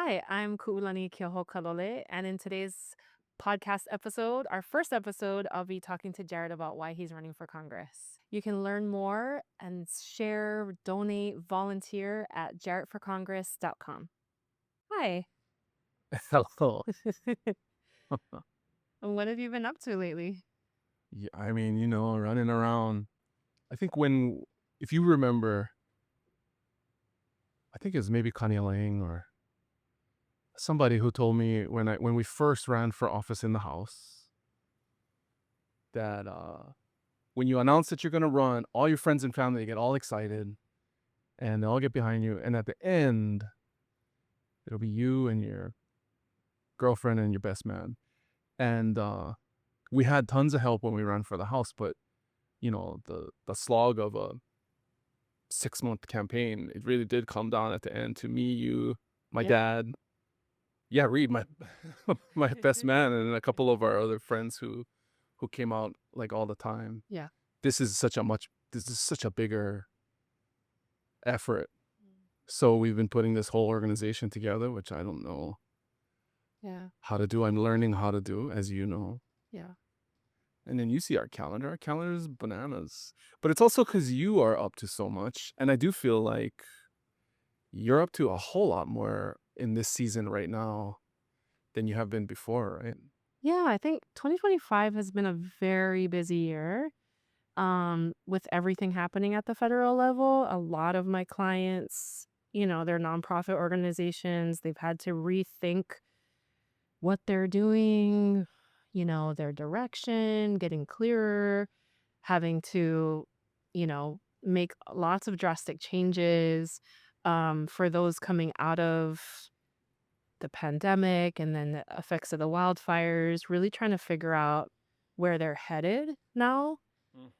Hi, I'm Kuʻu Keohokalole, and in today's podcast episode, our first episode, I'll be talking to Jarrett about why he's running for Congress. You can learn more and share, donate, volunteer at jarrettforcongress.com. Hi. Hello. What have you been up to lately? Yeah, I mean, running around. I think if you remember, I think it was maybe Kanye or somebody who told me when we first ran for office in the House that when you announce that you're gonna run, all your friends and family get all excited and they all get behind you, and at the end, it'll be you and your girlfriend and your best man. And we had tons of help when we ran for the House, but the slog of a 6-month campaign, it really did come down at the end to me, you, my Yeah. dad, yeah, Reed, my my best man, and a couple of our other friends who came out like all the time. Yeah. This is such a bigger effort. So we've been putting this whole organization together, which I don't know Yeah. how to do. I'm learning how to do, as you know. Yeah. And then you see our calendar. Our calendar is bananas. But it's also because you are up to so much. And I do feel like you're up to a whole lot more in this season right now than you have been before, right? Yeah, I think 2025 has been a very busy year. With everything happening at the federal level, a lot of my clients, they're nonprofit organizations. They've had to rethink what they're doing, their direction, getting clearer, having to, make lots of drastic changes. For those coming out of the pandemic and then the effects of the wildfires, really trying to figure out where they're headed now.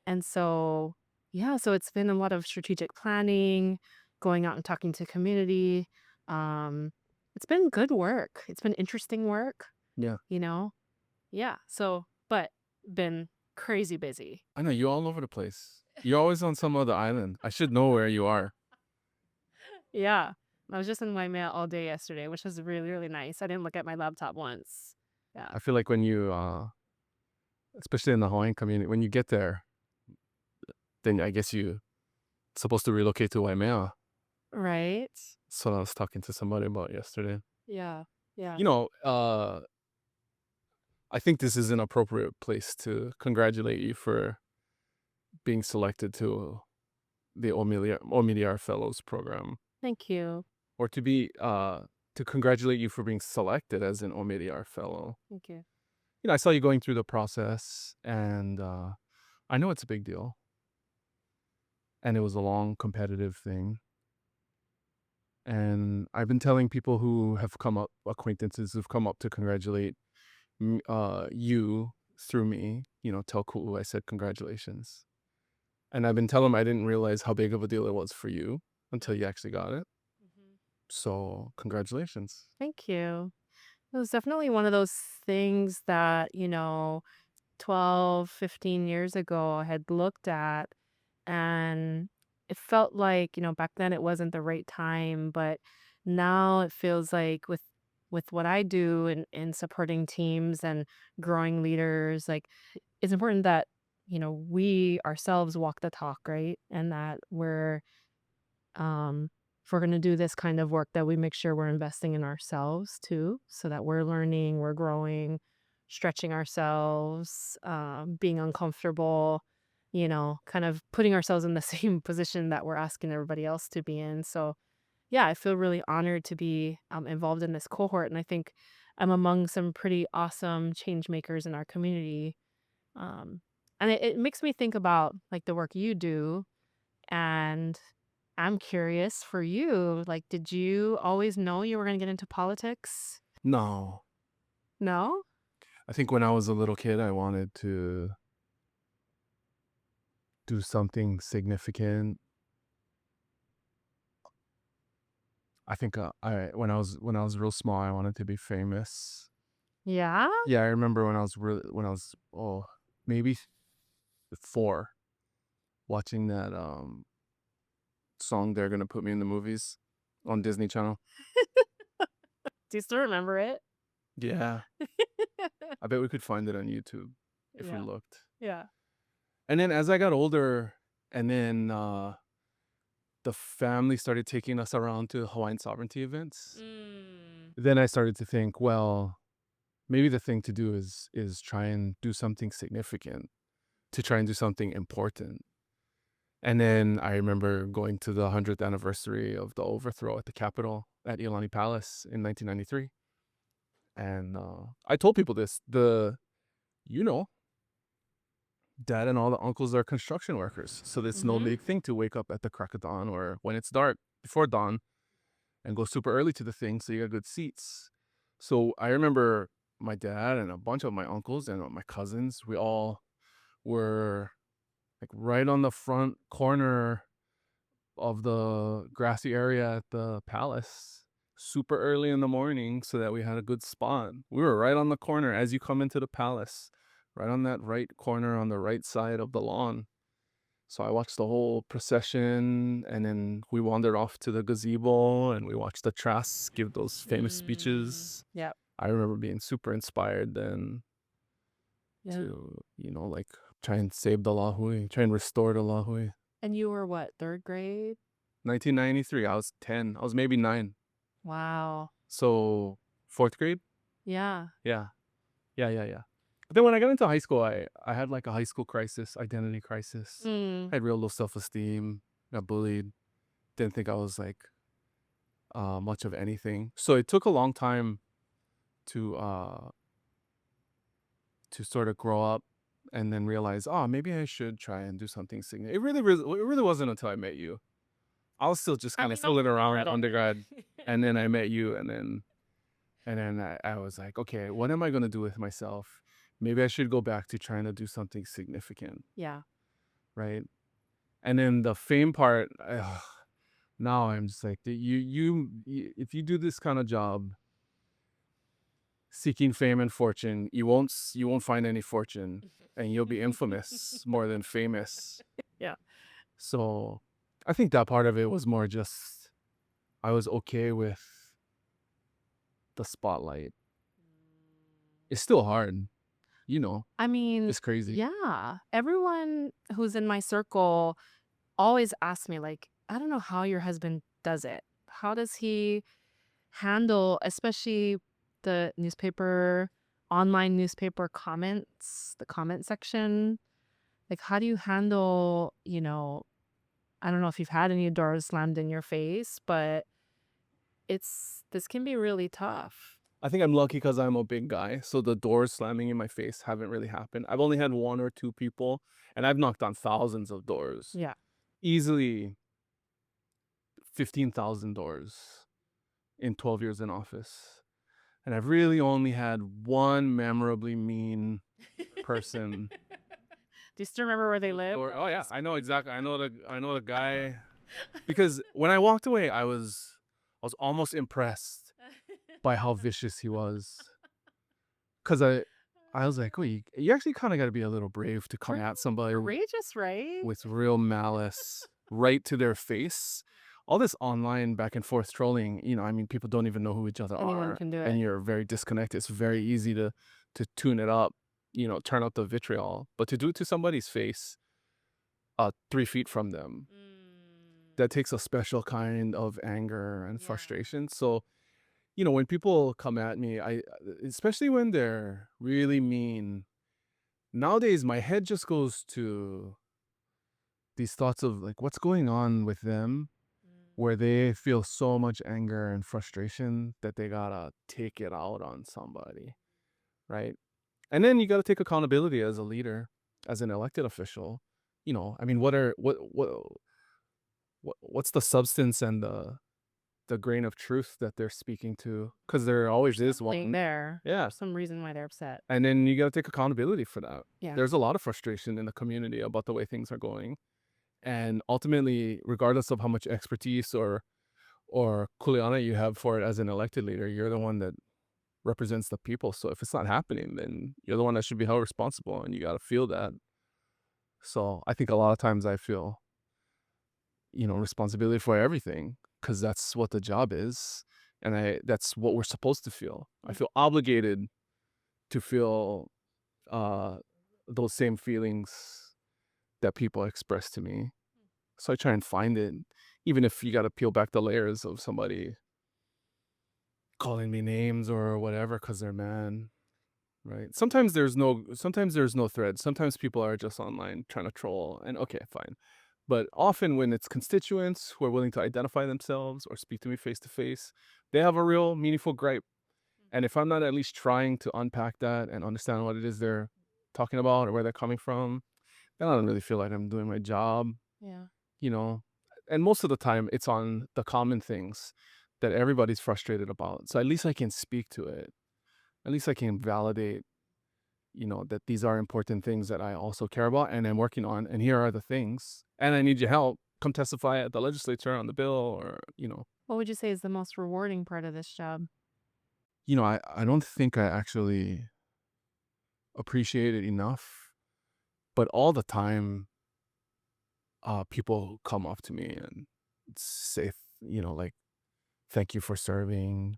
And so, yeah, so it's been a lot of strategic planning, going out and talking to community. Um, it's been good work. It's been interesting work, Yeah. you know? Yeah. So, but been crazy busy. I know you're all over the place. You're always on some other island. I should know where you are. Yeah. I was just in my mail all day yesterday, which was really, really nice. I didn't look at my laptop once. Yeah. I feel like when you, especially in the Hawaiian community, when you get there, then I guess you're supposed to relocate to Waimea. Right? That's what I was talking to somebody about yesterday. Yeah. Yeah. You know, I think this is an appropriate place to congratulate you for being selected to the Omidyar Fellows program, Thank you. or to congratulate you for being selected as an Omidyar Fellow. Thank you. I saw you going through the process, and I know it's a big deal, and it was a long, competitive thing. And I've been telling people who have come up, acquaintances who've come up to congratulate you through me, tell Ku'u I said congratulations. And I've been telling them I didn't realize how big of a deal it was for you until you actually got it. Mhm. So congratulations. Thank you. It was definitely one of those things that, 12, 15 years ago I had looked at, and it felt like, back then it wasn't the right time, but now it feels like with what I do in supporting teams and growing leaders, like it's important that, we ourselves walk the talk, right? And that if we're going to do this kind of work, that we make sure we're investing in ourselves too, so that we're learning, we're growing, stretching ourselves, being uncomfortable, kind of putting ourselves in the same position that we're asking everybody else to be in. So, yeah, I feel really honored to be involved in this cohort. And I think I'm among some pretty awesome change makers in our community. Um, and it makes me think about like the work you do, and I'm curious for you, like, did you always know you were gonna get into politics? No, No? I think when I was a little kid, I wanted to do something significant. I think I when I was real small, I wanted to be famous. Yeah? Yeah, I remember when I was maybe 4, watching that song "They're Gonna Put Me in the Movies" on Disney Channel. Do you still remember it? Yeah. I bet we could find it on YouTube if we Yeah. looked. Yeah. And then as I got older, and then the family started taking us around to Hawaiian sovereignty events, Mm. then I started to think, well, maybe the thing to do is try and do something significant, to try and do something important. And then I remember going to the 100th anniversary of the overthrow at the Capitol at Iolani Palace in 1993. And I told people this, you know, dad and all the uncles are construction workers. So it's no Mhm. big thing to wake up at the crack of dawn or when it's dark before dawn and go super early to the thing so you got good seats. So I remember my dad and a bunch of my uncles and my cousins, we all were like right on the front corner of the grassy area at the palace super early in the morning so that we had a good spot. We were right on the corner as you come into the palace, right on that right corner on the right side of the lawn. So I watched the whole procession and then we wandered off to the gazebo and we watched the Trask give those famous Mm. speeches. Yep. I remember being super inspired then Yeah. to, like try and save the Lahui, try and restore the Lahui. And you were what, 3rd grade? 1993, I was 10. I was maybe 9. Wow. So 4th grade? Yeah. Yeah. Yeah, yeah, yeah. But then when I got into high school, I had like a high school crisis, identity crisis. Mm. I had real low self-esteem, got bullied, didn't think I was like much of anything. So it took a long time to sort of grow up and then realize, oh, maybe I should try and do something significant. It really wasn't until I met you. I was still just I kind of mean, no fooling around in regret on undergrad, it. and then I met you, and then I was like, okay, what am I gonna do with myself? Maybe I should go back to trying to do something significant, Yeah. right? And then the fame part, now I'm just like, if you do this kind of job, seeking fame and fortune, you won't find any fortune, and you'll be infamous more than famous. Yeah. So, I think that part of it was more just I was okay with the spotlight. It's still hard, you know. I mean, It's crazy. yeah. Everyone who's in my circle always asks me, like, I don't know how your husband does it. How does he handle, especially the newspaper, online newspaper comments, the comment section? Like, how do you handle, I don't know if you've had any doors slammed in your face, but this can be really tough. I think I'm lucky because I'm a big guy, so the doors slamming in my face haven't really happened. I've only had one or two people, and I've knocked on thousands of doors. Yeah. Easily 15,000 doors in 12 years in office. And I've really only had one memorably mean person. Do you still remember where they live? Oh yeah, I know exactly. I know the guy because when I walked away, I was almost impressed by how vicious he was. Cause I was like, "Oh, you actually kinda gotta be a little brave to come Pretty at somebody courageous, right? with real malice right to their face." All this online back and forth trolling, I mean, people don't even know who each other Anyone are, can do and it. you're very disconnected. It's very easy to tune it up, turn up the vitriol. But to do it to somebody's face, 3 feet from them, Mm, that takes a special kind of anger and yeah. frustration. So, when people come at me, especially when they're really mean, nowadays my head just goes to these thoughts of like what's going on with them Mm, where they feel so much anger and frustration that they gotta take it out on somebody, right? And then you gotta take accountability as a leader, as an elected official. I mean, what's the substance and the grain of truth that they're speaking to? Because there always is something one. there. Yeah. There's some reason why they're upset. And then you gotta take accountability for that. Yeah. There's a lot of frustration in the community about the way things are going. And ultimately, regardless of how much expertise or kuleana you have for it as an elected leader, you're the one that represents the people. So if it's not happening, then you're the one that should be held responsible, and you got to feel that. So I think a lot of times I feel, responsibility for everything because that's what the job is. And that's what we're supposed to feel. I Mm. feel obligated to feel uh, those same feelings that people express to me. So I try and find it, even if you got to peel back the layers of somebody calling me names or whatever because they're mad. Right. Sometimes there's no thread. Sometimes people are just online trying to troll, and okay, fine. But often when it's constituents who are willing to identify themselves or speak to me face to face, they have a real meaningful gripe. And if I'm not at least trying to unpack that and understand what it is they're talking about or where they're coming from, then I don't really feel like I'm doing my job, Yeah. you know. And most of the time it's on the common things that everybody's frustrated about. So at least I can speak to it. At least I can validate, that these are important things that I also care about and I'm working on. And here are the things. And I need your help. Come testify at the legislature on the bill or. What would you say is the most rewarding part of this job? I don't think I actually appreciate it enough. But all the time, people come up to me and say, like, thank you for serving.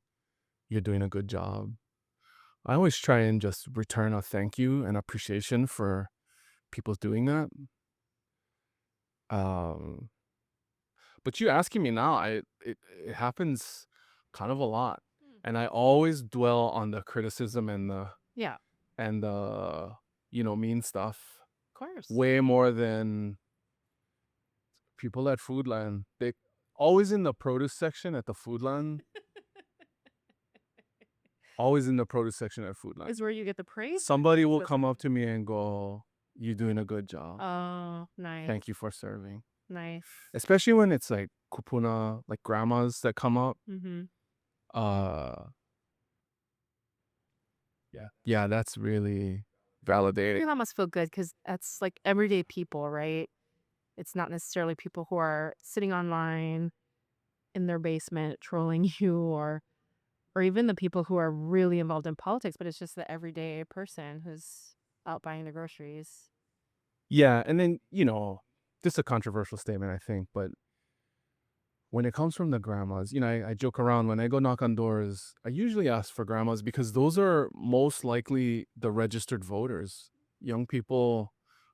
You're doing a good job. I always try and just return a thank you and appreciation for people doing that. Um, But you asking me now, it happens kind of a lot, Mm. and I always dwell on the criticism and the Yeah, and the mean stuff of course. way more than people at Foodland. They always in the produce section at the Foodland. Always in the produce section at Foodland. Is where you get the praise or Somebody will come criticism? up to me and go, "You're doing a good job. Oh, nice, Thank you for serving." nice. Especially when it's like kupuna, like grandmas that come up. Mhm. Uh, yeah, that's really I validating. think that must feel good because that's, like, everyday people, right? It's not necessarily people who are sitting online in their basement trolling you or even the people who are really involved in politics, but it's just the everyday person who's out buying the groceries. Yeah, and then, this is a controversial statement, I think, but when it comes from the grandmas, I joke around when I go knock on doors, I usually ask for grandmas because those are most likely the registered voters. Young people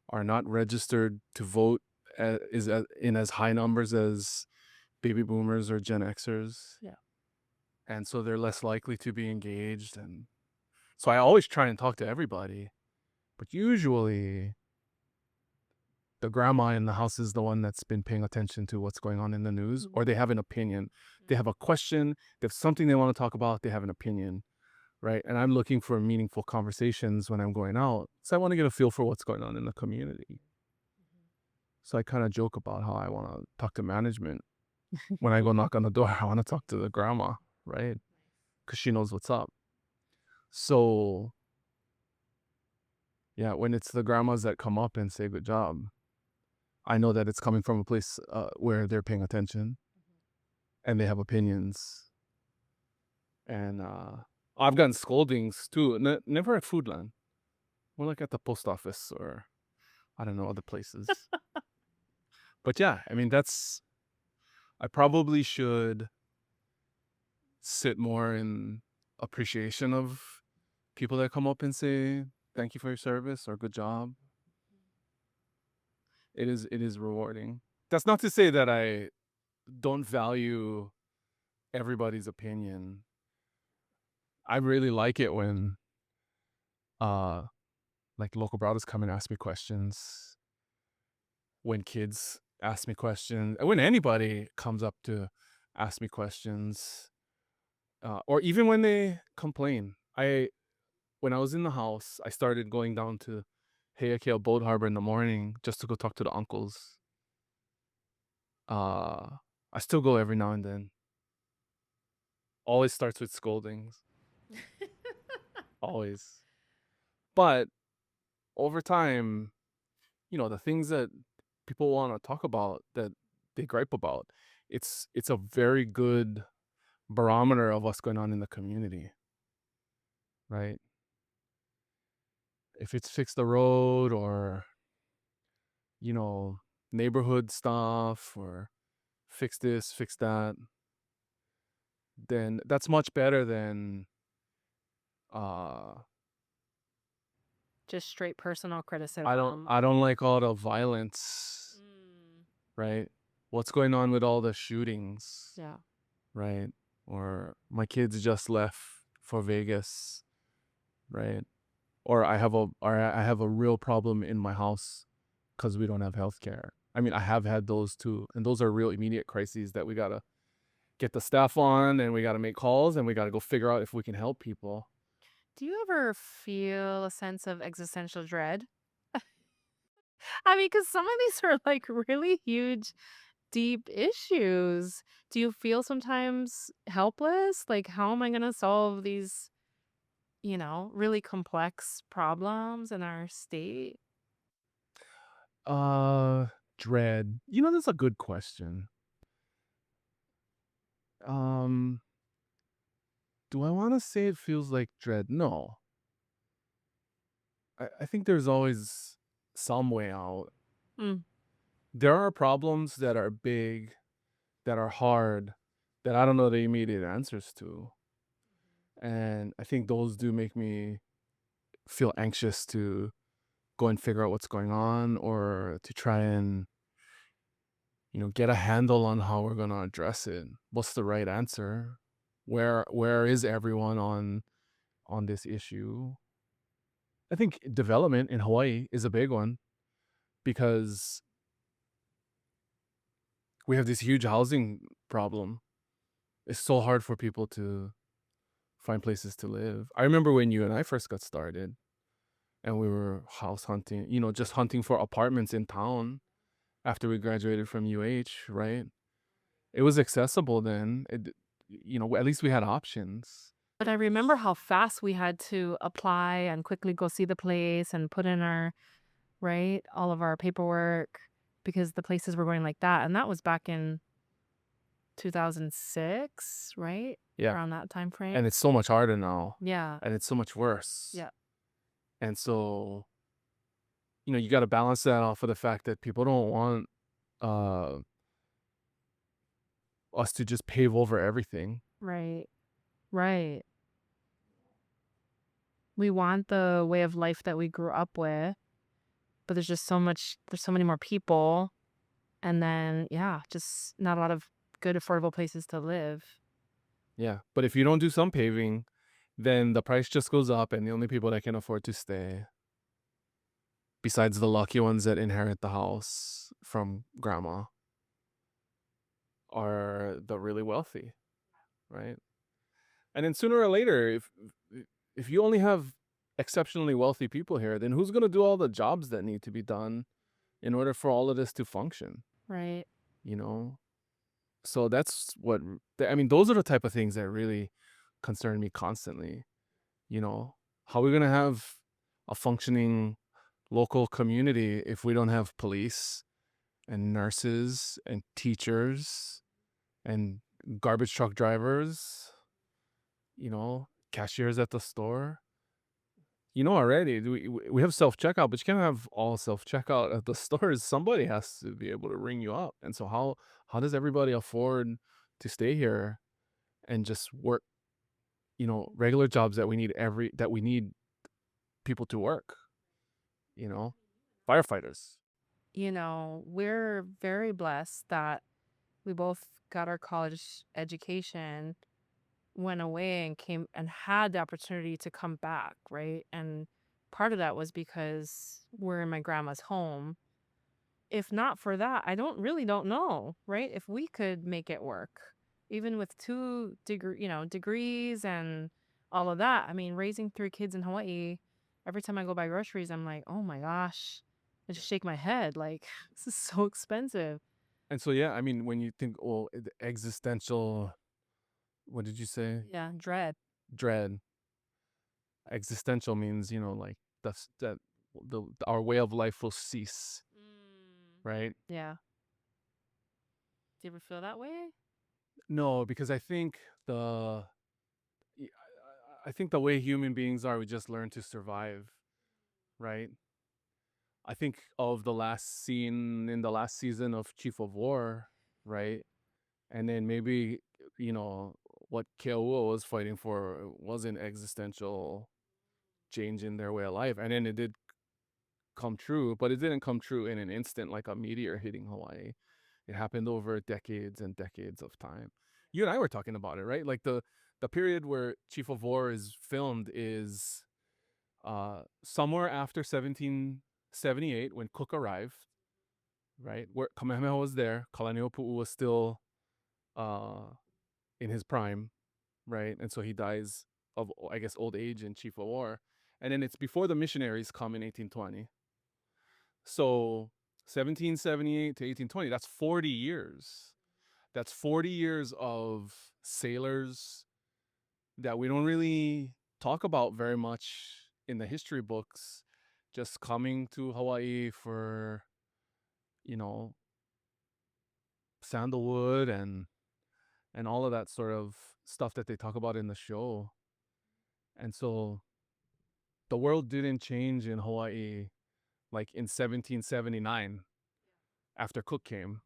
are not registered to vote in as high numbers as baby boomers or Gen Xers. Yeah. And so they're less likely to be engaged. And so I always try and talk to everybody, but usually the grandma in the house is the one that's been paying attention to what's going on in the news, or they have an opinion. They have a question, they have something they want to talk about, they have an opinion, right? And I'm looking for meaningful conversations when I'm going out. So I want to get a feel for what's going on in the community. So I kind of joke about how I want to talk to management. When I go knock on the door, I want to talk to the grandma, right? Because she knows what's up. So, yeah, when it's the grandmas that come up and say, good job, I know that it's coming from a place where they're paying attention and they have opinions. And I've gotten scoldings too. Never at Foodland. More like at the post office or I don't know, other places. But yeah, I mean, I probably should sit more in appreciation of people that come up and say, thank you for your service or good job. It is rewarding. That's not to say that I don't value everybody's opinion. I really like it when uh like local brothers come and ask me questions, when kids ask me questions, when anybody comes up to ask me questions, or even when they complain. When I was in the house, I started going down to Heiakea Boat Harbor in the morning just to go talk to the uncles. Uh, I still go every now and then. Always starts with scoldings, always. But over time, the things that people want to talk about that they gripe about, it's a very good barometer of what's going on in the community, right? If it's fix the road or, you know, neighborhood stuff or fix this, fix that, then that's much better than uh Just straight personal I don't criticism. I don't like all the violence, Mm. right? What's going on with all the shootings, Yeah. right? Or my kids just left for Vegas, right? Or I have a real problem in my house because we don't have healthcare. I mean, I have had those too, and those are real immediate crises that we gotta get the staff on, and we gotta make calls, and we gotta go figure out if we can help people. Do you ever feel a sense of existential dread? I mean, because some of these are like really huge, deep issues. Do you feel sometimes helpless? Like, how am I going to solve these, really complex problems in our state? Uh, Dread. That's a good question. Um, do I want to say it feels like dread? No. I think there's always some way out. Mm, There are problems that are big, that are hard, that I don't know the immediate answers to. And I think those do make me feel anxious to go and figure out what's going on, or to try and, get a handle on how we're going to address it. What's the right answer? Where is everyone on this issue? I think development in Hawaii is a big one because we have this huge housing problem. It's so hard for people to find places to live. I remember when you and I first got started and we were house hunting, just hunting for apartments in town after we graduated from UH, right? It was accessible then. At least we had options. but I remember how fast we had to apply and quickly go see the place and put in our, right, all of our paperwork because the places were going like that. And that was back in 2006, right? Yeah. Around that time frame. And it's so much harder now, Yeah. and it's so much worse. Yeah. And so, you got to balance that off of the fact that people don't want uh us to just pave over everything. Right. Right. We want the way of life that we grew up with, but there's so many more people. And then, yeah, just not a lot of good, affordable places to live. Yeah. But if you don't do some paving, then the price just goes up, and the only people that can afford to stay, besides the lucky ones that inherit the house from grandma, are the really wealthy, right? And then sooner or later, if you only have exceptionally wealthy people here, then who's going to do all the jobs that need to be done in order for all of this to function, Right. you know? So that's I mean, those are the type of things that really concern me constantly, you know? How are we going to have a functioning local community if we don't have police and nurses and teachers and garbage truck drivers, cashiers at the store? Already we have self checkout, but you can't have all self checkout at the stores. Somebody has to be able to ring you up. And so how does everybody afford to stay here and just work, regular jobs that we need people to work, you know? Firefighters. We're very blessed that we both got our college education, went away and came and had the opportunity to come back, right? And part of that was because we're in my grandma's home. If not for that, I don't know, right? If we could make it work, even with degrees and all of that. I mean, raising three kids in Hawaii, every time I go buy groceries, I'm like, oh my gosh, I just shake my head. Like, this is so expensive. And so, yeah, I mean, when you think, well, the existential, what did you say? Yeah, dread. Dread. Existential means, like that our way of life will cease, Mm. right? Yeah. Do you ever feel that way? No, because I think the way human beings are, we just learn to survive, right? I think of the last scene in the last season of Chief of War, right? And then maybe, you know, what Keohua was fighting for was an existential change in their way of life. And then it did come true, but it didn't come true in an instant like a meteor hitting Hawaii. It happened over decades and decades of time. You and I were talking about it, right? Like the period where Chief of War is filmed is somewhere after 1778 when Cook arrived, right? Where Kamehameha was there, Kalaniʻopuʻu was still uh, in his prime, right? And so he dies of, I guess, old age in Chief of War. And then it's before the missionaries come in 1820. So 1778 to 1820, that's 40 years. That's 40 years of sailors that we don't really talk about very much in the history books, just coming to Hawaii for, you know, sandalwood and all of that sort of stuff that they talk about in the show. And so the world didn't change in Hawaii like in 1779 after Cook came.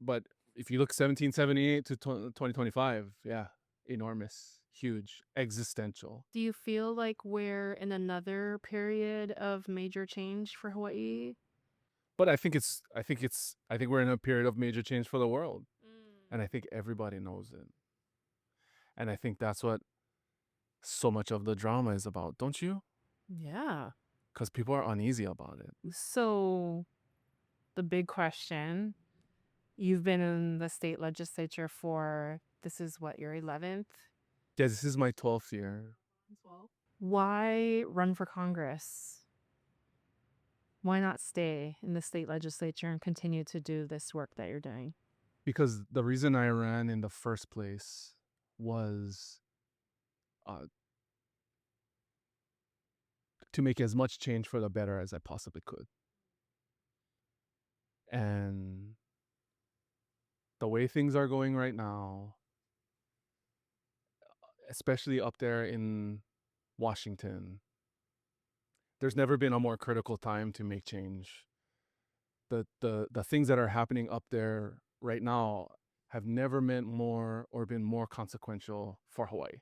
But if you look 1778 to 2025, yeah, enormous, huge, existential. Do you feel like we're in another period of major change for Hawaii? But I think we're in a period of major change for the world, Mm. and I think everybody knows it. And I think that's what so much of the drama is about, don't you? Yeah. Because people are uneasy about it. So, the big question, you've been in the state legislature for this is what, your 11th? Yeah, this is my 12th year. Why run for Congress? Why not stay in the state legislature and continue to do this work that you're doing? Because the reason I ran in the first place was uh, to make as much change for the better as I possibly could. And the way things are going right now, especially up there in Washington, there's never been a more critical time to make change. The things that are happening up there right now have never meant more or been more consequential for Hawaii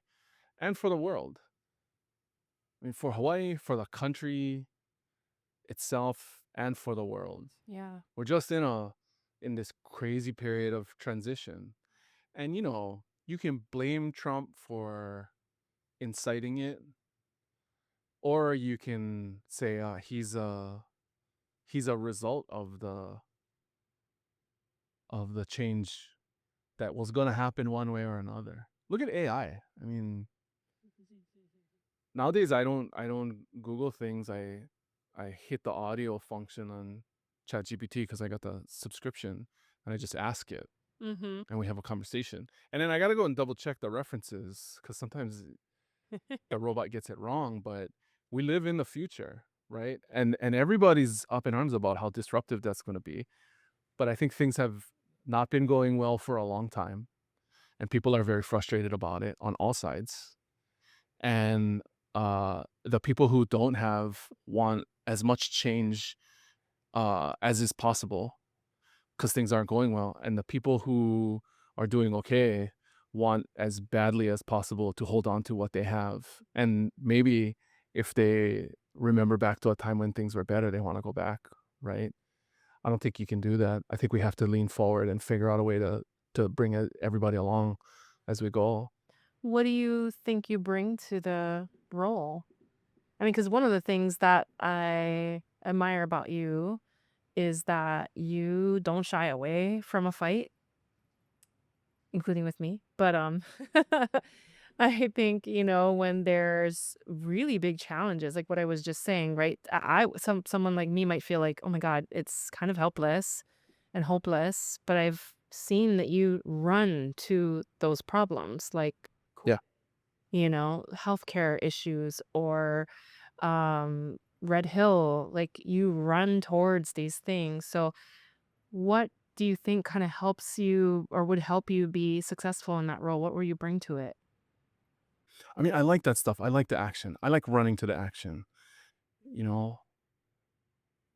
and for the world. I mean, for Hawaii, for the country itself, and for the world. Yeah. We're just in this crazy period of transition. And you can blame Trump for inciting it, or you can say he's a result of the change that was going to happen one way or another. Look at AI. I mean, nowadays I don't Google things. I hit the audio function on ChatGPT because I got the subscription, and I just ask it, Mm-hmm. and we have a conversation. And then I got to go and double check the references because sometimes the robot gets it wrong. But we live in the future, right? And everybody's up in arms about how disruptive that's going to be. But I think things have not been going well for a long time, and people are very frustrated about it on all sides. And the people who don't have want as much change as is possible because things aren't going well, and the people who are doing okay want as badly as possible to hold on to what they have. And maybe if they remember back to a time when things were better, they want to go back, right? I don't think you can do that. I think we have to lean forward and figure out a way to bring everybody along as we go. What do you think you bring to the role? I mean, because one of the things that I admire about you is that you don't shy away from a fight, including with me. But I think, when there's really big challenges, like what I was just saying, right? Someone like me might feel like, oh my God, it's kind of helpless and hopeless. But I've seen that you run to those problems, like, Yeah. healthcare issues or Red Hill, like you run towards these things. So what do you think kind of helps you or would help you be successful in that role? What will you bring to it? I mean, I like that stuff. I like the action. I like running to the action. You know,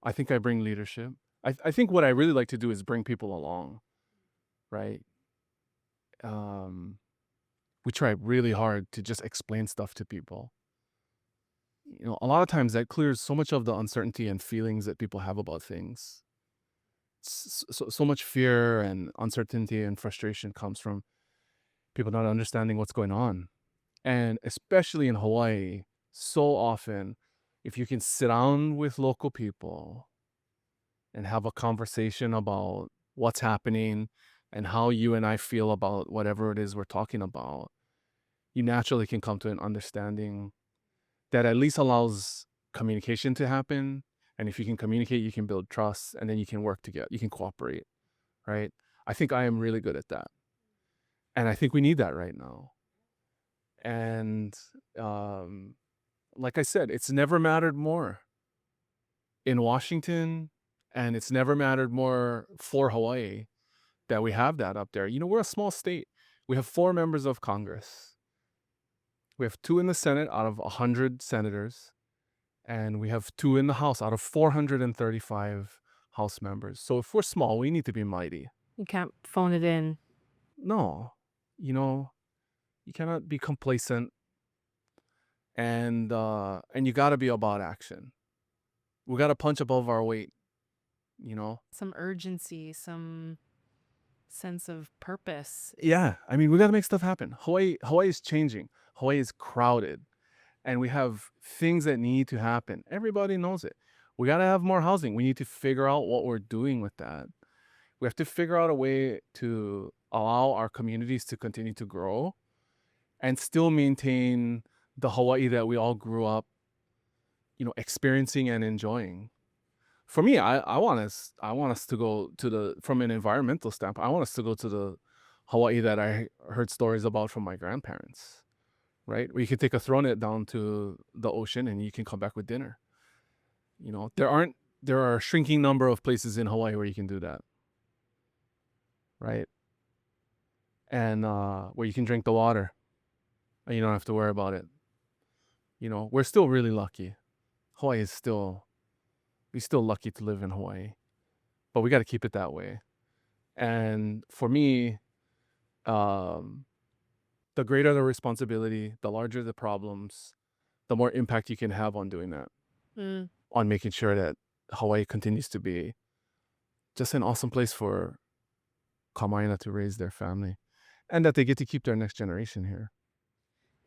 I think I bring leadership. I think what I really like to do is bring people along, right? Um, we try really hard to just explain stuff to people. A lot of times that clears so much of the uncertainty and feelings that people have about things. So much fear and uncertainty and frustration comes from people not understanding what's going on. And especially in Hawaii, so often, if you can sit down with local people and have a conversation about what's happening and how you and I feel about whatever it is we're talking about, you naturally can come to an understanding that at least allows communication to happen. And if you can communicate, you can build trust, and then you can work together. You can cooperate, right? I think I am really good at that. And I think we need that right now. And um, like I said, it's never mattered more in Washington, and it's never mattered more for Hawaii that we have that up there. We're a small state. We have 4 members of Congress. We have 2 in the Senate out of 100 senators, and we have 2 in the House out of 435 House members. So if we're small, we need to be mighty. You can't phone it in. No, you know, you cannot be complacent, and you got to be about action. We got to punch above our weight, you know. Some urgency, some sense of purpose. Yeah, I mean, we got to make stuff happen. Hawaii is changing. Hawaii is crowded, and we have things that need to happen. Everybody knows it. We got to have more housing. We need to figure out what we're doing with that. We have to figure out a way to allow our communities to continue to grow and still maintain the Hawaii that we all grew up, experiencing and enjoying. For me, I want us to go to from an environmental standpoint, I want us to go to the Hawaii that I heard stories about from my grandparents, right? Where you can take a throw net down to the ocean and you can come back with dinner. There are a shrinking number of places in Hawaii where you can do that, right? And where you can drink the water and you don't have to worry about it. We're still really lucky. Hawaii is still we're still lucky to live in Hawaii, but we got to keep it that way. And for me, um, the greater the responsibility, the larger the problems, the more impact you can have on doing that, Mm. on making sure that Hawaii continues to be just an awesome place for Kamaina to raise their family, and that they get to keep their next generation here.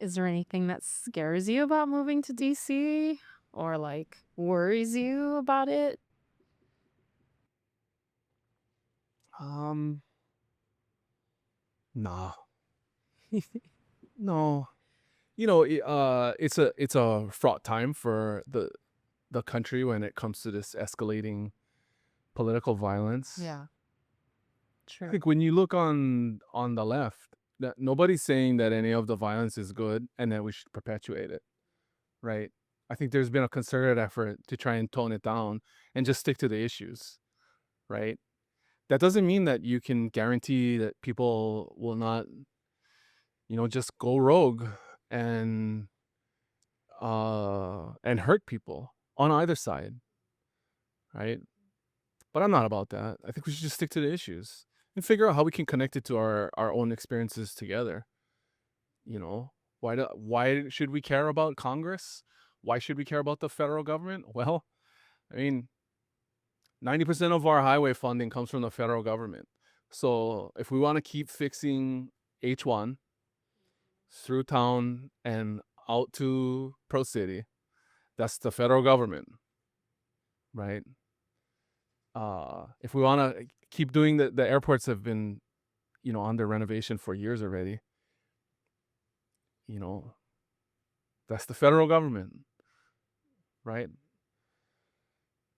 Is there anything that scares you about moving to DC or like worries you about it? Um, nah, no. It's a fraught time for the country when it comes to this escalating political violence. Yeah, I true. think when you look on the left, that nobody's saying that any of the violence is good and that we should perpetuate it, right? I think there's been a concerted effort to try and tone it down and just stick to the issues, right? That doesn't mean that you can guarantee that people will not, just go rogue and and hurt people on either side, right? But I'm not about that. I think we should just stick to the issues and figure out how we can connect it to our own experiences together. You know, why should we care about Congress? Why should we care about the federal government? Well, I mean, 90% of our highway funding comes from the federal government. So if we want to keep fixing H1 through town and out to Pro City, that's the federal government, right? If we want to keep doing the airports have been, under renovation for years already. You know, that's the federal government, right?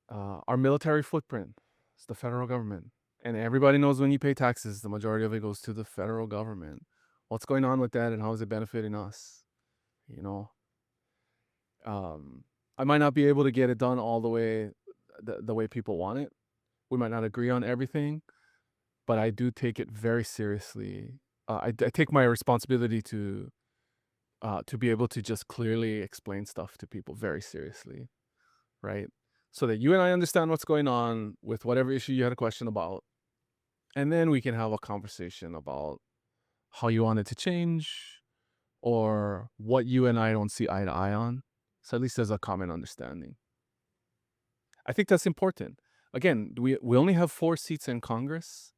Our military footprint, it's the federal government. And everybody knows when you pay taxes, the majority of it goes to the federal government. What's going on with that and how is it benefiting us? You know, I might not be able to get it done all the way, the way people want it. We might not agree on everything, but I do take it very seriously. I take my responsibility to be able to just clearly explain stuff to people very seriously, right? So that you and I understand what's going on with whatever issue you had a question about. And then we can have a conversation about how you want it to change, or what you and I don't see eye to eye on. So at least there's a common understanding. I think that's important. Again, we only have 4 seats in Congress,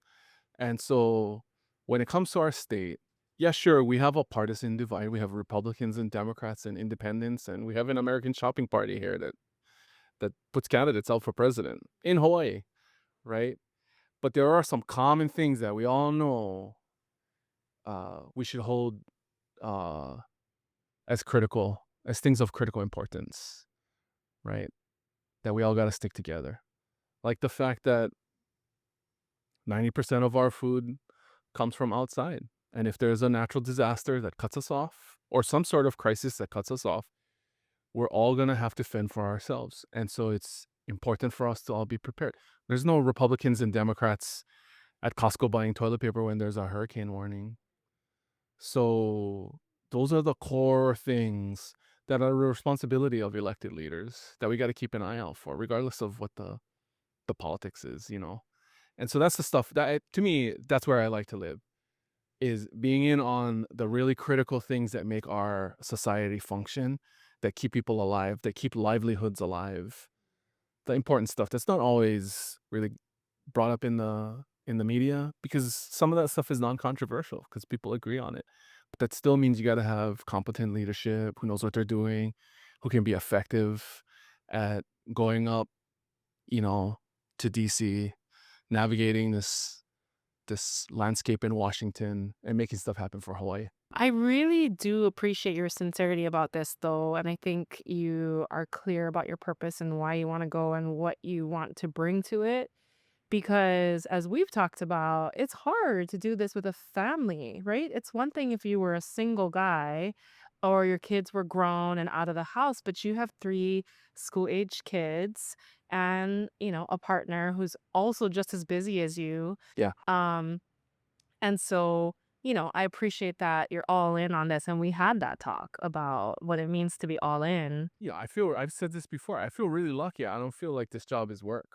and so when it comes to our state, yeah, sure, we have a partisan divide. We have Republicans and Democrats and independents, and we have an American shopping party here that puts candidates out for president in Hawaii, right? But there are some common things that we all know we should hold uh, as critical, as things of critical importance, right? That we all got to stick together. Like the fact that 90% of our food comes from outside. And if there's a natural disaster that cuts us off, or some sort of crisis that cuts us off, we're all going to have to fend for ourselves. And so it's important for us to all be prepared. There's no Republicans and Democrats at Costco buying toilet paper when there's a hurricane warning. So those are the core things that are the responsibility of elected leaders that we got to keep an eye out for, regardless of what the politics is, you know. And so that's the stuff that to me, that's where I like to live, is being in on the really critical things that make our society function, that keep people alive, that keep livelihoods alive. The important stuff that's not always really brought up in the media, because some of that stuff is non-controversial because people agree on it. But that still means you got to have competent leadership who knows what they're doing, who can be effective at going up, you know, to DC, navigating this landscape in Washington and making stuff happen for Hawaii. I really do appreciate your sincerity about this, though. And I think you are clear about your purpose and why you want to go and what you want to bring to it. Because as we've talked about, it's hard to do this with a family, right? It's one thing if you were a single guy or your kids were grown and out of the house, but you have three school age kids and, a partner who's also just as busy as you. Yeah. Um, and so, I appreciate that you're all in on this. And we had that talk about what it means to be all in. Yeah, I've said this before. I feel really lucky. I don't feel like this job is work.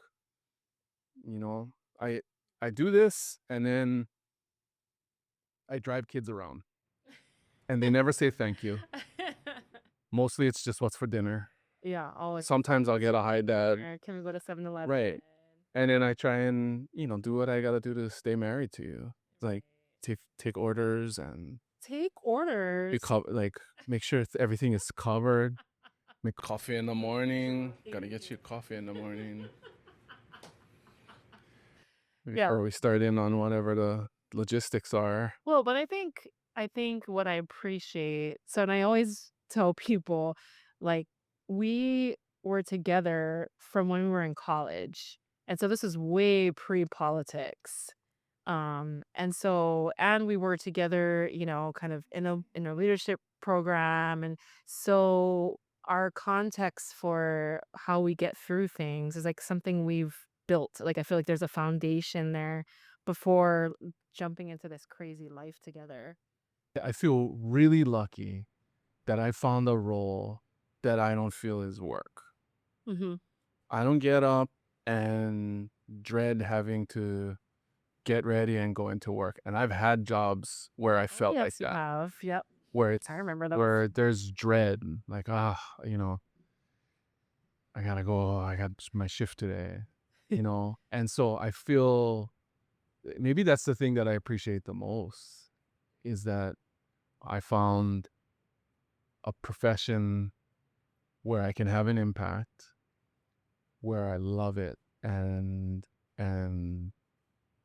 You know, I I do this and then I drive kids around and they never say thank you. Mostly it's just what's for dinner. Yeah, always. Sometimes I'll get a hi dad. Can we go to 7-Eleven? Right. And then I try and, do what I gotta do to stay married to you. Like take orders and Take orders. like make sure everything is covered. Make coffee in the morning. Gotta get you coffee in the morning Yeah. before we start in on whatever the logistics are. Well, but I think what I appreciate, so and I always tell people, like, we were together from when we were in college. And so this is way pre-politics. And we were together, kind of in a leadership program. And so our context for how we get through things is like something we've built. Like I feel like there's a foundation there before jumping into this crazy life together. I feel really lucky that I found a role that I don't feel is work. Mhm. I don't get up and dread having to get ready and go into work. And I've had jobs where I Oh, felt like yes, you that, have. Yep. where it's I remember those. where there's dread, like, I gotta go, I got my shift today, And so I feel maybe that's the thing that I appreciate the most, is that I found a profession where I can have an impact, where I love it, and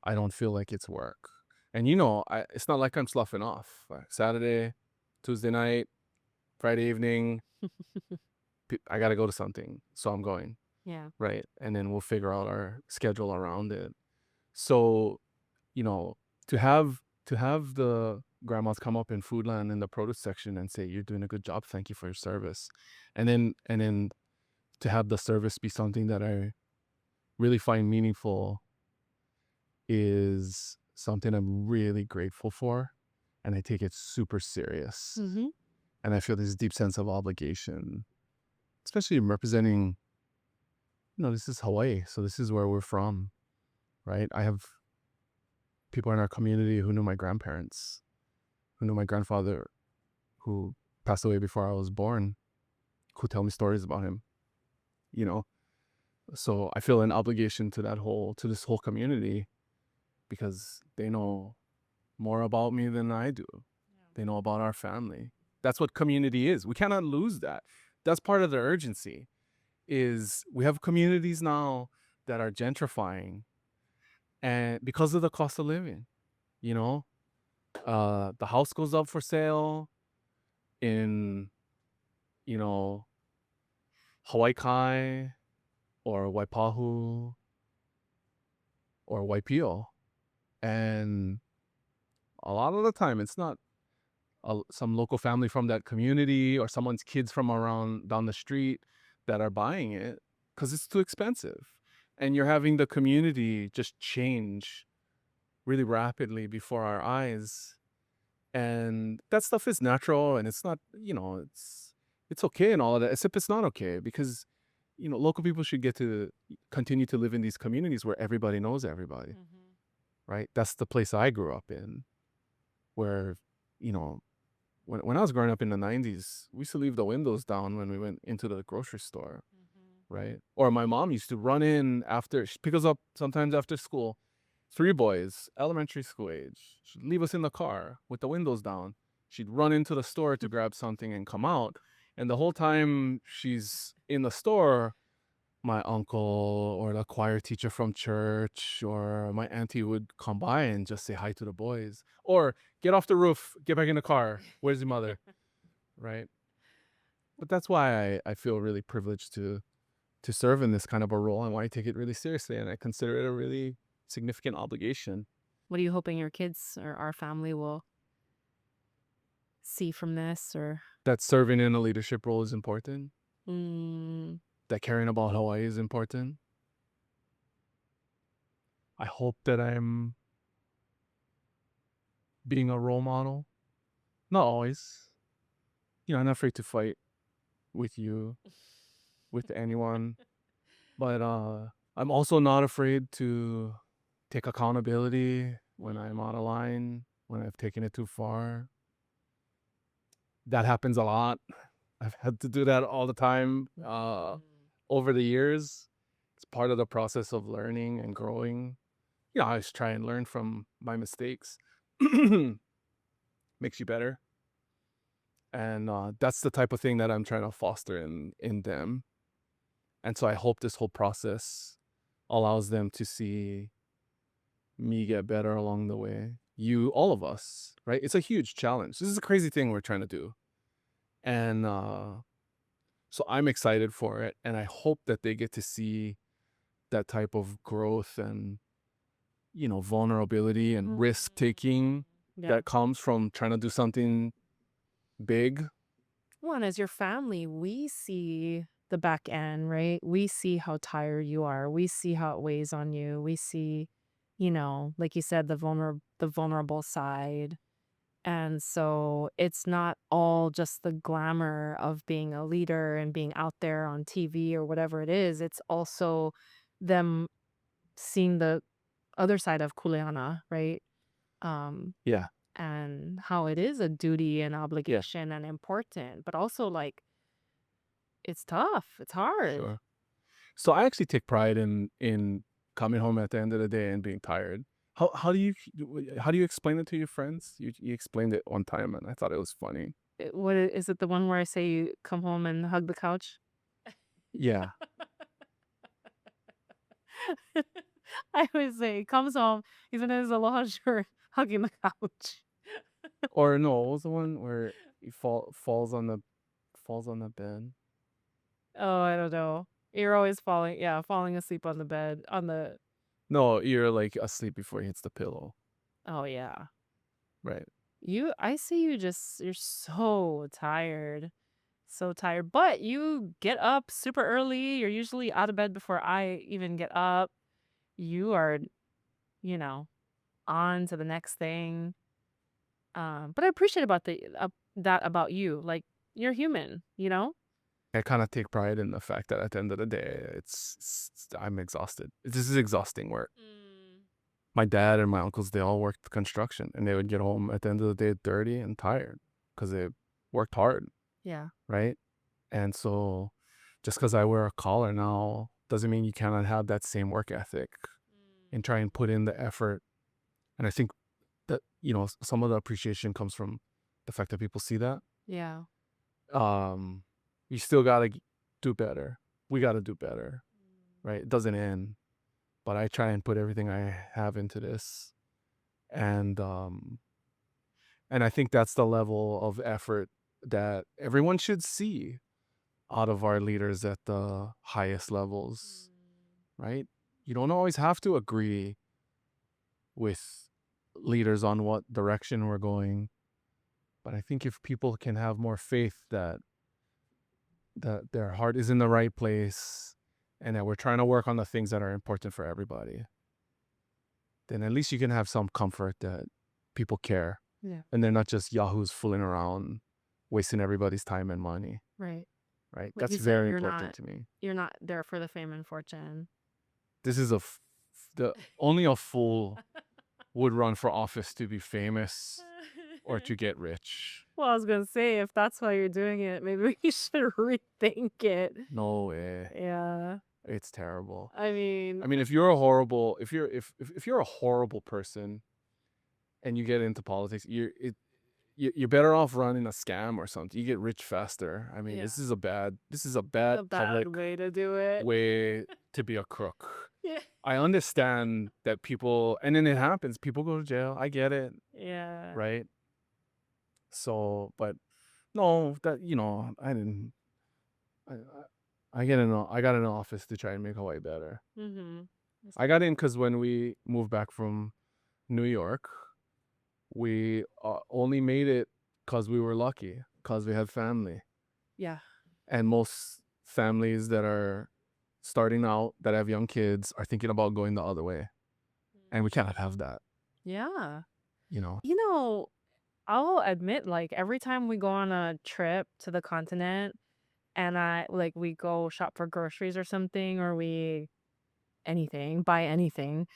I don't feel like it's work. And it's not like I'm sloughing off. Saturday, Tuesday night, Friday evening, I got to go to something, so I'm going, Yeah. right? And then we'll figure out our schedule around it. So, you know, to have the grandmas come up in Foodland in the produce section and say, "You're doing a good job. Thank you for your service," and then to have the service be something that I really find meaningful is something I'm really grateful for, and I take it super serious. Mhm. And I feel this deep sense of obligation, especially in representing, this is Hawaii, so this is where we're from, right? I have people in our community who knew my grandparents, who knew my grandfather, who passed away before I was born, who tell me stories about him, you know? So I feel an obligation to this whole community because they know more about me than I do. They know about our family. That's what community is. We cannot lose that. That's part of the urgency is we have communities now that are gentrifying and because of the cost of living, you know, the house goes up for sale in, you know, Hawaii or Waipahu or Waipio. And a lot of the time it's not some local family from that community or someone's kids from around down the street that are buying it because it's too expensive. And you're having the community just change really rapidly before our eyes. And that stuff is natural and it's not, it's okay and all of that, except it's not okay because, local people should get to continue to live in these communities where everybody knows everybody, Mhm. right? That's the place I grew up in where, you know, when I was growing up in the 90s, we used to leave the windows down when we went into the grocery store, Mhm. right? Or my mom used to run in after, she pick us up sometimes after school, 3 boys, elementary school age. She'd leave us in the car with the windows down. She'd run into the store to grab something and come out. And the whole time she's in the store, my uncle or the choir teacher from church or my auntie would come by and just say hi to the boys. Or get off the roof, get back in the car. Where's your mother? Right. But that's why I feel really privileged to serve in this kind of a role and why I take it really seriously. And I consider it a really significant obligation. What are you hoping your kids or our family will see from this or That serving in a leadership role is important. mm, That caring about Hawaii is important. I hope that I'm being a role model. Not always. I'm not afraid to fight with you, with anyone. But I'm also not afraid to take accountability when I'm out of line, when I've taken it too far. That happens a lot. I've had to do that all the time over the years. It's part of the process of learning and growing. I just try and learn from my mistakes. Makes you better. And that's the type of thing that I'm trying to foster in them. And so I hope this whole process allows them to see me get better along the way. All of us, right? It's a huge challenge. This is a crazy thing we're trying to do. And so I'm excited for it. And I hope that they get to see that type of growth and, vulnerability and mm, risk taking yeah. that comes from trying to do something big. One, as your family, we see the back end, right? We see how tired you are. We see how it weighs on you. We see, like you said, the vulnerable side. And so it's not all just the glamour of being a leader and being out there on TV or whatever it is. It's also them seeing the other side of Kuleana, right? Um, Yeah. and how it is a duty and Yeah. obligation and important, but also like it's tough. It's hard. Sure. So I actually take pride in coming home at the end of the day and being tired. How do you explain it to your friends? You explained it one time and I thought it was funny. Is it the one where I say you come home and hug the couch? Yeah. I always say he comes home, he's in his aloha shirt, hugging the couch. Or no, what was the one where he falls on the bed? Oh, I don't know. You're always falling asleep on the bed on the No, you're like asleep before he hits the pillow. oh yeah. Right. I see you're so tired. So tired. But you get up super early. You're usually out of bed before I even get up. You are, you know, on to the next thing. But I appreciate that about you. Like you're human, you know? I kind of take pride in the fact that at the end of the day, I'm exhausted. This is exhausting work. Mm. My dad and my uncles, they all worked construction and they would get home at the end of the day dirty and tired because they worked hard, Yeah. right? And so just because I wear a collar now doesn't mean you cannot have that same work ethic and try and put in the effort. And I think that, some of the appreciation comes from the fact that people see that. Yeah. Um, you still got to do better. We got to do better, right? It doesn't end, but I try and put everything I have into this. And I think that's the level of effort that everyone should see out of our leaders at the highest levels, right? You don't always have to agree with leaders on what direction we're going, but I think if people can have more faith that their heart is in the right place and that we're trying to work on the things that are important for everybody, then at least you can have some comfort that people care Yeah. and they're not just yahoos fooling around, wasting everybody's time and money, Right. right? Like That's you said, very important to me. you're not there for the fame and fortune. This is the only a fool would run for office to be famous or to get rich. Well, I was gonna say, if that's why you're doing it, maybe we should rethink it. No way. Yeah. It's terrible. I I mean, mean, if you're a horrible, if you're a horrible person and you get into politics, you're better off running a scam or something. You get rich faster. I mean, yeah, this is a bad a public bad way to do it. way to be a crook. Yeah. I understand that people, and then it happens. People go to jail. I get it, Yeah. right? So, but no, that I didn't. I I got in office to try and make Hawaii better. Mhm. I got in because when we moved back from New York, we only made it because we were lucky, because we had family. Yeah. And most families that are starting out that have young kids are thinking about going the other way. And we cannot have that, Yeah. you know? You know, I'll admit, like, every time we go on a trip to the continent and we go shop for groceries or something, or buy anything,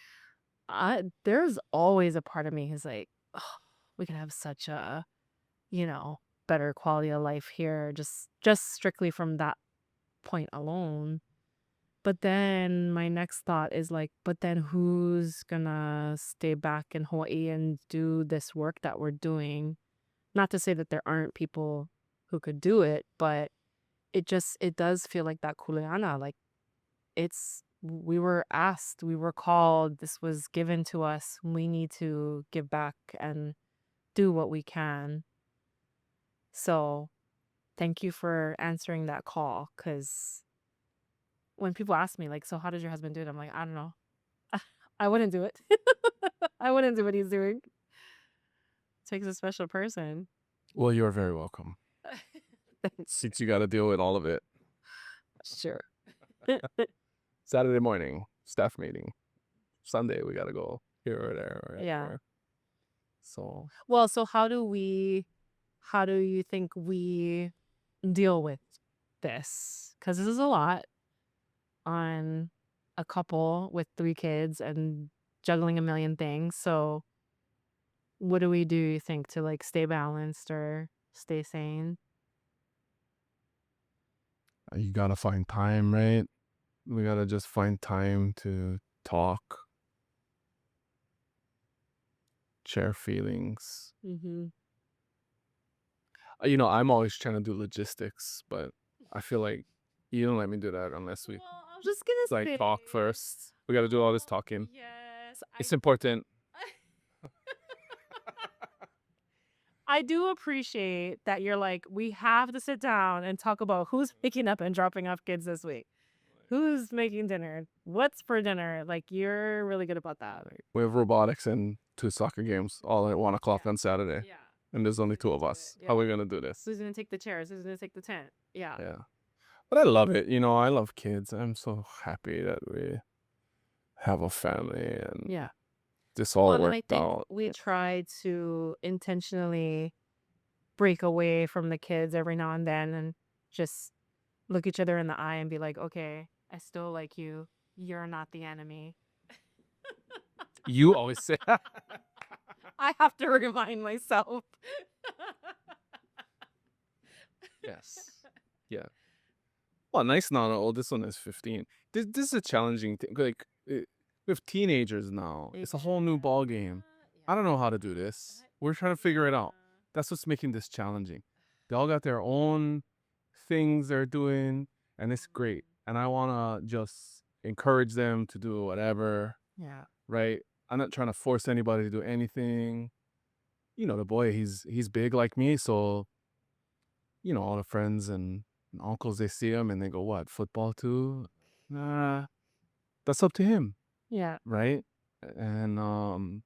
there's always a part of me who's like, oh, we could have such a, you know, better quality of life here, just strictly from that point alone. But then my next thought is like, but then who's gonna stay back in Hawaii and do this work that we're doing? Not to say that there aren't people who could do it, but it does feel like that kuleana. Like we were asked, we were called, this was given to us. We need to give back and do what we can. So thank you for answering that call, because when people ask me, like, so how did your husband do it? I'm like, I don't know. I wouldn't do it. I wouldn't do what he's doing. Takes a special person. Well, you're very welcome. Since you got to deal with all of it. Sure. Saturday morning, staff meeting. Sunday, we got to go here or there or Yeah. anywhere. So, Well, so how do you think we deal with this? Because this is a lot on a couple with 3 kids and juggling a million things. So what do we do, you think, to like stay balanced or stay sane? you got to find time, right? We got to just find time to talk, share feelings. Mm-hmm. I'm always trying to do logistics, but I feel like you don't let me do that unless we Well, I was just gonna say, talk first. We got to do all this talking. yes, It's important. I do appreciate that you're like, we have to sit down and talk about who's picking up and dropping off kids this week. Who's making dinner? What's for dinner? Like, you're really good about that. We have robotics and 2 soccer games all at 1 o'clock on Saturday, Yeah. and there's only 2 of us. How are we gonna do this? Who's gonna take the chairs? Who's gonna take the tent? Yeah. Yeah, but I love it. I love kids. I'm so happy that we have a family and Yeah. this all And I worked think out. we try to intentionally break away from the kids every now and then and just look each other in the eye and be like, okay, I still like you. You're not the enemy. You always say I have to remind myself. Yes. Yeah. Well, nice not old. This one is 15. This is a challenging thing. Like with teenagers now, Yeah. it's a whole new ball game. I don't know how to do this. We're trying to figure it out. That's what's making this challenging. They all got their own things they're doing, and it's great. And I want to just encourage them to do whatever, Yeah. right? I'm not trying to force anybody to do anything. The boy, he's big like me, so all the friends and uncles, they see him and they go, "What, football too?" Nah, that's up to him, Yeah. right? And I'm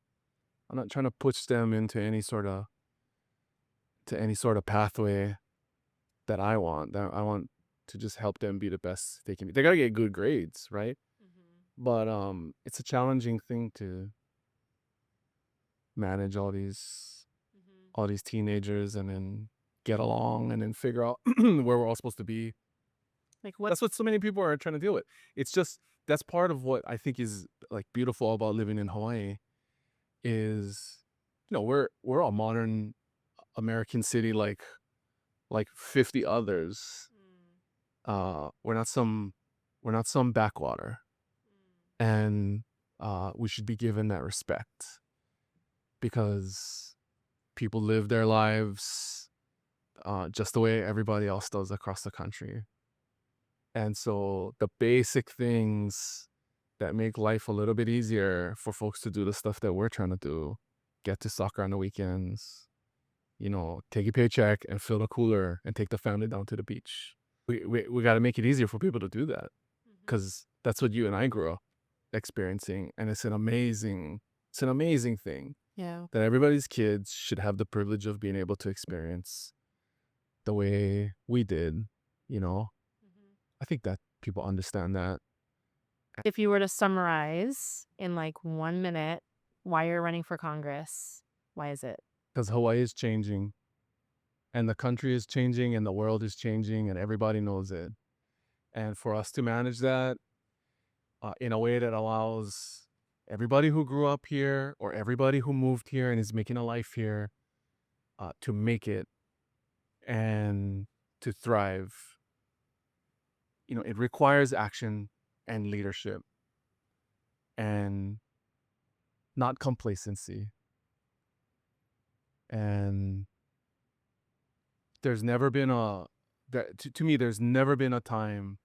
not trying to push them into any sort of pathway that I want. That I want to just help them be the best they can be. They gotta get good grades, right? But it's a challenging thing to manage all these teenagers and then get along and then figure out where we're all supposed to be. Like what? That's what so many people are trying to deal with. It's just that's part of what I think is like beautiful about living in Hawaii is we're a modern American city like 50 others. We're not some backwater, and we should be given that respect because people live their lives just the way everybody else does across the country. And so the basic things that make life a little bit easier for folks to do the stuff that we're trying to do, get to soccer on the weekends, take a paycheck and fill a cooler and take the family down to the beach. We got to make it easier for people to do that because that's what you and I grew up experiencing. And it's an amazing thing Yeah. that everybody's kids should have the privilege of being able to experience the way we did, you know? I think that people understand that If you were to summarize in like 1 minute why you're running for Congress, why is it? because Hawaii is changing and the country is changing and the world is changing and everybody knows it. And for us to manage that in a way that allows everybody who grew up here or everybody who moved here and is making a life here to make it and to thrive, it requires action and leadership and not complacency. And there's never been to me, there's never been a time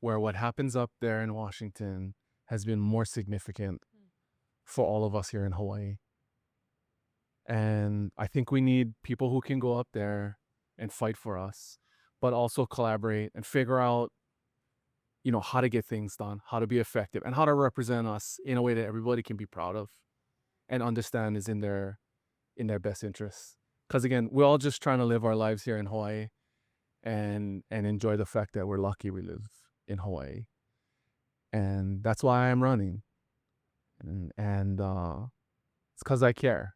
where what happens up there in Washington has been more significant for all of us here in Hawaii. And I think we need people who can go up there and fight for us, but also collaborate and figure out, how to get things done, how to be effective, and how to represent us in a way that everybody can be proud of and understand is in their best interests. Because again, we're all just trying to live our lives here in Hawaii and enjoy the fact that we're lucky we live in Hawaii. And that's why I'm running. And it's because I care.